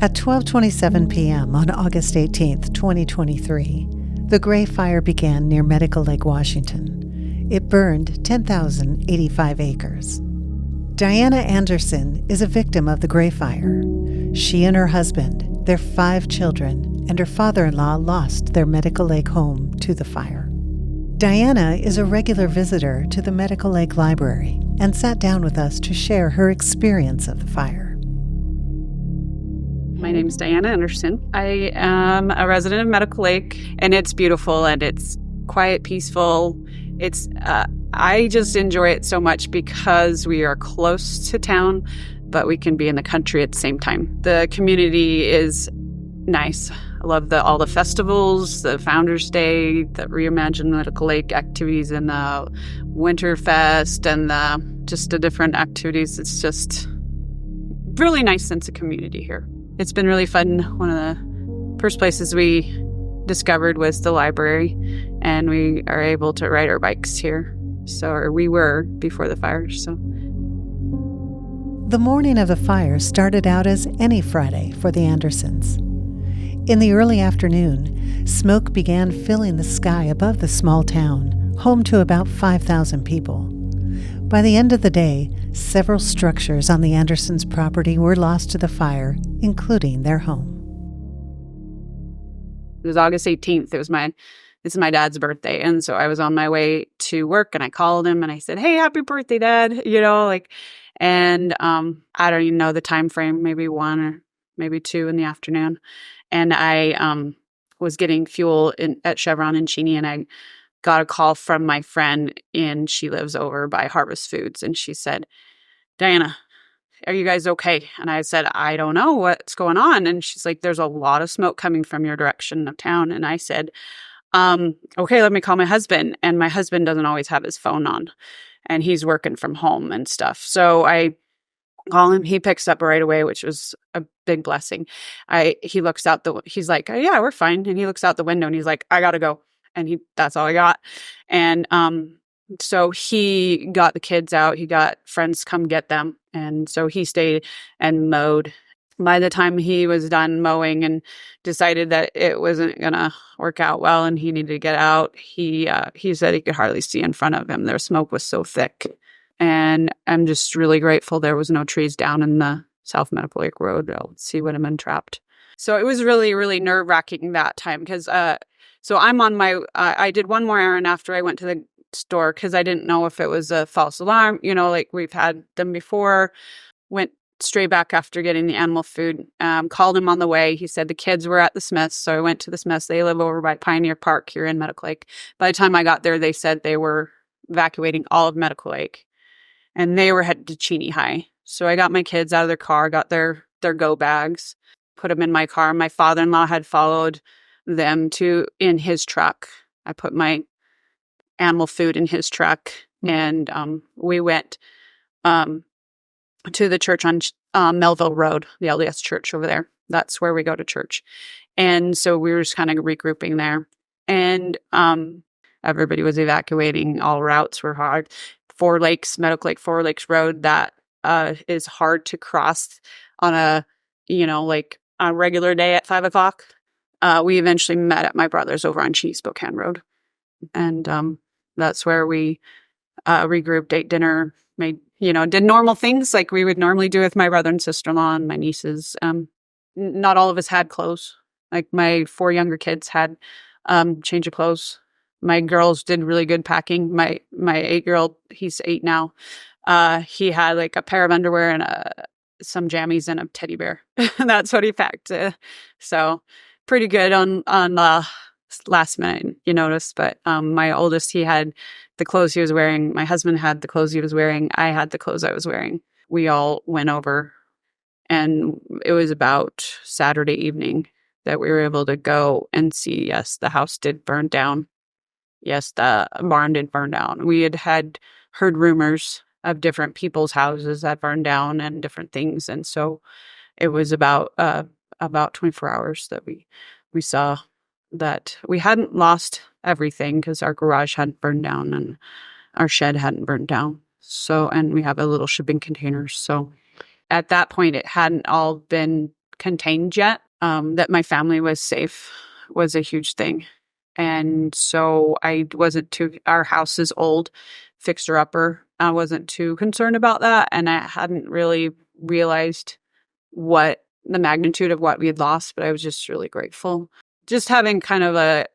At 12:27 p.m. on August 18th, 2023, the Gray Fire began near Medical Lake, Washington. It burned 10,085 acres. Diana Anderson is a victim of the Gray Fire. She and her husband, their 5 children, and her father-in-law lost their Medical Lake home to the fire. Diana is a regular visitor to the Medical Lake Library and sat down with us to share her experience of the fire. My name is Diana Anderson. I am a resident of Medical Lake, and it's beautiful and it's quiet, peaceful. I just enjoy it so much because we are close to town, but we can be in the country at the same time. The community is nice. I love all the festivals, the Founders Day, the Reimagine Medical Lake activities, and the Winter Fest, and just the different activities. It's just really nice sense of community here. It's been really fun. One of the first places we discovered was the library, and we are able to ride our bikes here. Or we were before the fire. So the morning of the fire started out as any Friday for the Andersons. In the early afternoon, smoke began filling the sky above the small town, home to about 5,000 people. By the end of the day, several structures on the Andersons' property were lost to the fire, including their home. It was August 18th. This is my dad's birthday. And so I was on my way to work, and I called him and I said, "Hey, happy birthday, Dad." And I don't even know the time frame, maybe 1 or maybe 2 in the afternoon. And I was getting fuel at Chevron in Cheney, and I got a call from my friend, and she lives over by Harvest Foods. And she said, "Diana, are you guys okay?" And I said, "I don't know what's going on." And she's like, "There's a lot of smoke coming from your direction of town." And I said, "Okay, let me call my husband." And my husband doesn't always have his phone on, and he's working from home and stuff. So I call him. He picks up right away, which was a big blessing. He looks out he's like, "Oh, yeah, we're fine." And he looks out the window and he's like, "I gotta go." And that's all I got. And so he got the kids out. He got friends come get them. And so he stayed and mowed. By the time he was done mowing and decided that it wasn't going to work out well and he needed to get out, he said he could hardly see in front of him. Their smoke was so thick. And I'm just really grateful there was no trees down in the South Medical Lake Road, else he would have been trapped. So it was really, really nerve-wracking that time because so I'm on I did one more errand after I went to the store because I didn't know if it was a false alarm, like we've had them before. Went straight back after getting the animal food, called him on the way. He said the kids were at the Smiths, so I went to the Smiths. They live over by Pioneer Park here in Medical Lake. By the time I got there, they said they were evacuating all of Medical Lake, and they were headed to Cheney High. So I got my kids out of their car, got their go bags, put them in my car. My father-in-law had followed them in his truck. I put my animal food in his truck, and we went to the church on Melville Road, the LDS church over there. That's where we go to church. And so we were just kind of regrouping there. And everybody was evacuating. All routes were hard. Medical Lake 4 Lakes Road, that is hard to cross on a regular day at 5 o'clock. We eventually met at my brother's over on Cheney Spokane Road. And that's where we regrouped, ate dinner, did normal things like we would normally do with my brother and sister-in-law and my nieces. Not all of us had clothes. Like my 4 younger kids had change of clothes. My girls did really good packing. My 8-year-old, he's 8 now. He had like a pair of underwear and some jammies and a teddy bear. That's what he packed. So pretty good on last minute, you notice. But my oldest, he had the clothes he was wearing. My husband had the clothes he was wearing. I had the clothes I was wearing. We all went over, and it was about Saturday evening that we were able to go and see, yes, the house did burn down. Yes, the barn did burn down. We had heard rumors of different people's houses that burned down and different things. And so it was about 24 hours that we saw that we hadn't lost everything because our garage hadn't burned down and our shed hadn't burned down. So, and we have a little shipping container. So at that point, it hadn't all been contained yet. That my family was safe was a huge thing. And so our house is old, fixer upper. I wasn't too concerned about that. And I hadn't really realized what the magnitude of what we had lost, but I was just really grateful. Just having kind of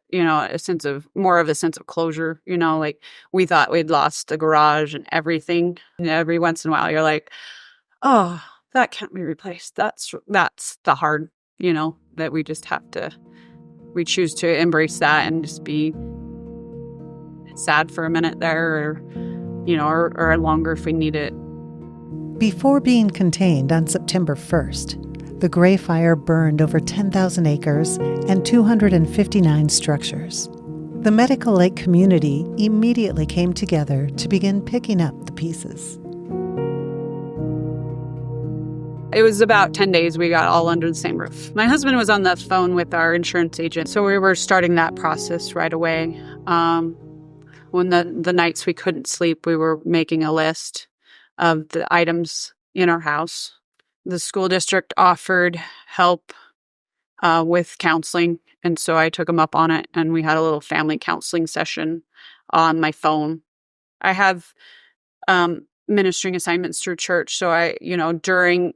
more of a sense of closure, like we thought we'd lost the garage and everything. And every once in a while you're like, oh, that can't be replaced. That's the hard, that we choose to embrace that and just be sad for a minute there or longer if we need it. Before being contained on September 1st, the Gray Fire burned over 10,000 acres and 259 structures. The Medical Lake community immediately came together to begin picking up the pieces. It was about 10 days we got all under the same roof. My husband was on the phone with our insurance agent, so we were starting that process right away. When the nights we couldn't sleep, we were making a list of the items in our house. The school district offered help with counseling, and so I took them up on it, and we had a little family counseling session on my phone. I have ministering assignments through church. So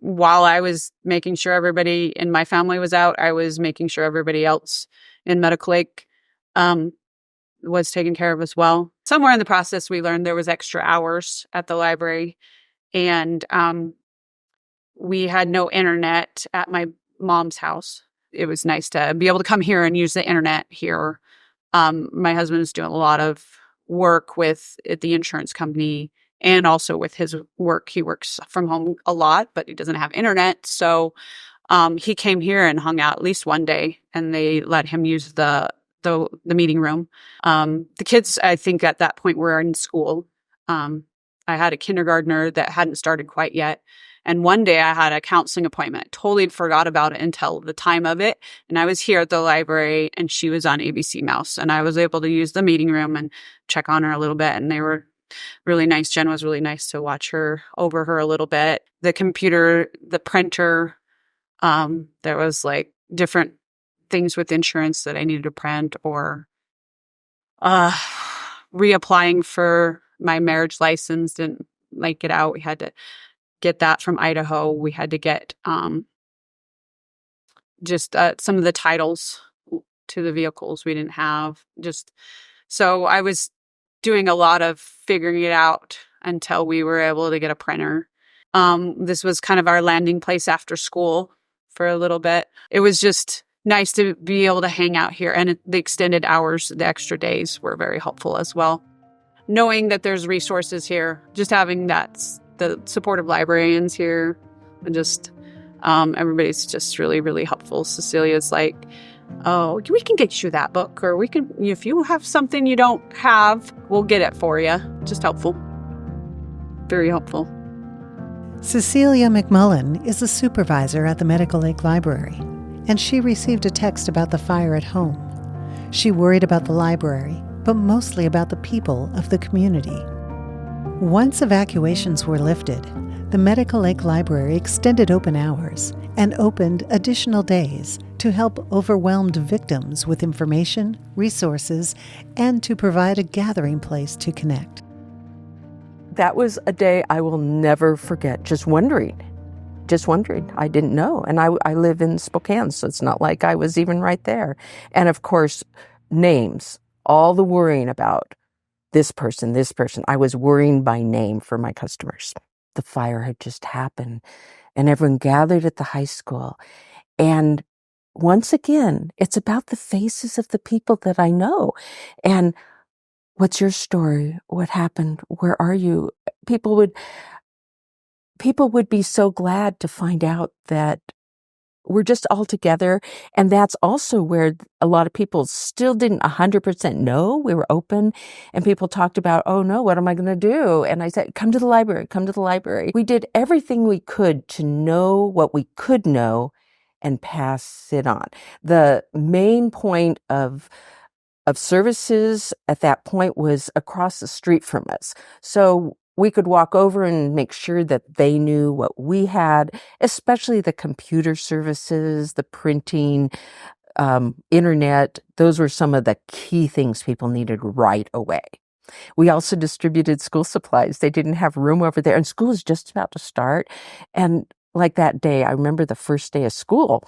while I was making sure everybody in my family was out, I was making sure everybody else in Medical Lake was taken care of as well. Somewhere in the process, we learned there was extra hours at the library, and we had no internet at my mom's house. It was nice to be able to come here and use the internet here. My husband is doing a lot of work at the insurance company, and also with his work. He works from home a lot, but he doesn't have internet. So he came here and hung out at least one day, and they let him use the meeting room. The kids, I think at that point, were in school. I had a kindergartner that hadn't started quite yet. And one day I had a counseling appointment. Totally forgot about it until the time of it. And I was here at the library, and she was on ABC Mouse. And I was able to use the meeting room and check on her a little bit. And they were really nice. Jen was really nice to watch over her a little bit. The computer, the printer, there was like different things with insurance that I needed to print, or reapplying for my marriage license, didn't get out. We had to get that from Idaho. We had to get just some of the titles to the vehicles we didn't have. So I was doing a lot of figuring it out until we were able to get a printer. This was kind of our landing place after school for a little bit. It was just nice to be able to hang out here, and the extended hours, the extra days were very helpful as well. Knowing that there's resources here, just having the supportive librarians here, and just everybody's just really, really helpful. Cecilia's like, oh, we can get you that book, or we can, if you have something you don't have, we'll get it for you. Just helpful. Very helpful. Cecilia McMullen is a supervisor at the Medical Lake Library, and she received a text about the fire at home. She worried about the library, but mostly about the people of the community. Once evacuations were lifted, the Medical Lake Library extended open hours and opened additional days to help overwhelmed victims with information, resources, and to provide a gathering place to connect. That was a day I will never forget, just wondering. I didn't know. And I live in Spokane, so it's not like I was even right there. And of course, names, all the worrying about this person. I was worrying by name for my customers. The fire had just happened, and everyone gathered at the high school. And once again, it's about the faces of the people that I know. And what's your story? What happened? Where are you? People would be so glad to find out that we're just all together. And that's also where a lot of people still didn't 100% know we were open. And people talked about, oh no, what am I going to do? And I said, come to the library. We did everything we could to know what we could know and pass it on. The main point of services at that point was across the street from us. So we could walk over and make sure that they knew what we had, especially the computer services, the printing, internet. Those were some of the key things people needed right away. We also distributed school supplies. They didn't have room over there, and school was just about to start. And like that day, I remember the first day of school,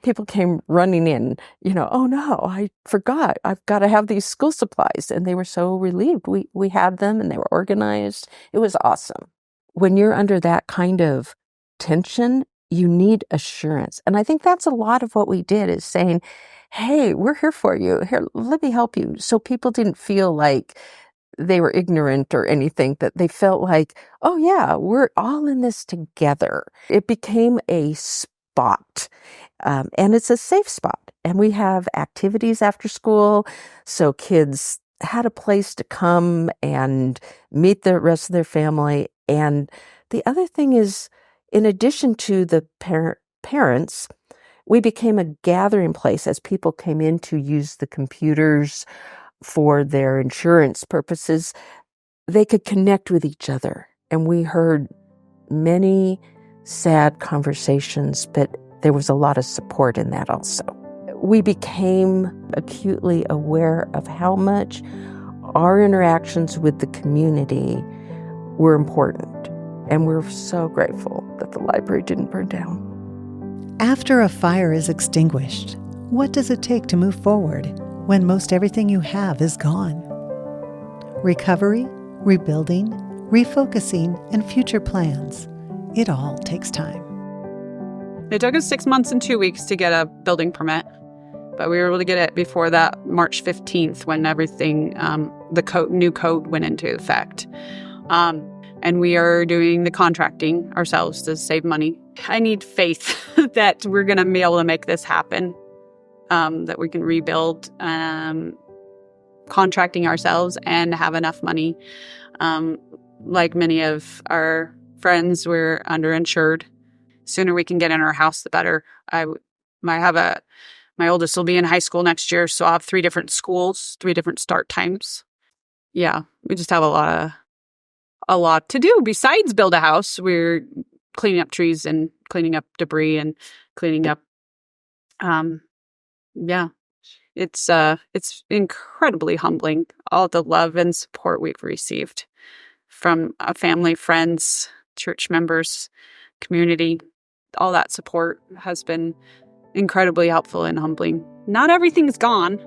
people came running in, oh no, I forgot. I've got to have these school supplies. And they were so relieved. We had them and they were organized. It was awesome. When you're under that kind of tension, you need assurance. And I think that's a lot of what we did, is saying, hey, we're here for you. Here, let me help you. So people didn't feel like they were ignorant or anything, that they felt like, oh yeah, we're all in this together. It became a spot, and it's a safe spot. And we have activities after school, so kids had a place to come and meet the rest of their family. And the other thing is, in addition to the parents, we became a gathering place as people came in to use the computers for their insurance purposes. They could connect with each other. And we heard many sad conversations, but there was a lot of support in that also. We became acutely aware of how much our interactions with the community were important. And we're so grateful that the library didn't burn down. After a fire is extinguished, what does it take to move forward when most everything you have is gone? Recovery, rebuilding, refocusing, and future plans. It all takes time. It took us 6 months and 2 weeks to get a building permit, but we were able to get it before that March 15th when everything, the new code went into effect. And we are doing the contracting ourselves to save money. I need faith that we're going to be able to make this happen, that we can rebuild, contracting ourselves and have enough money. Like many of our friends, we're underinsured. Sooner we can get in our house, the better. My oldest will be in high school next year, so I'll have 3 different schools, 3 different start times. Yeah, we just have a lot to do besides build a house. We're cleaning up trees and cleaning up debris and cleaning up. It's incredibly humbling, all the love and support we've received from family, friends, church members, community. All that support has been incredibly helpful and humbling. Not everything's gone,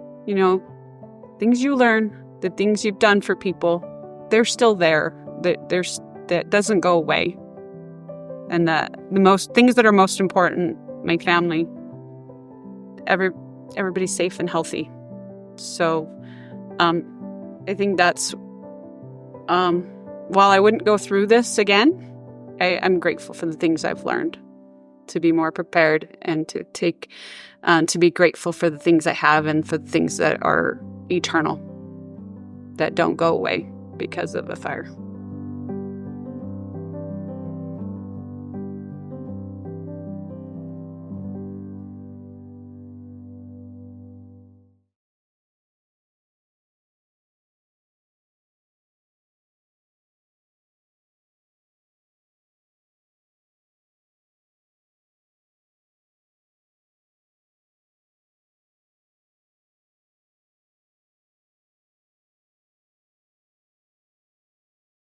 things you learn, the things you've done for people, they're still there. That doesn't go away. And the most things that are most important, my family, everybody's safe and healthy. So I think that's while I wouldn't go through this again, I'm grateful for the things I've learned, to be more prepared and to be grateful for the things I have and for the things that are eternal, that don't go away because of a fire.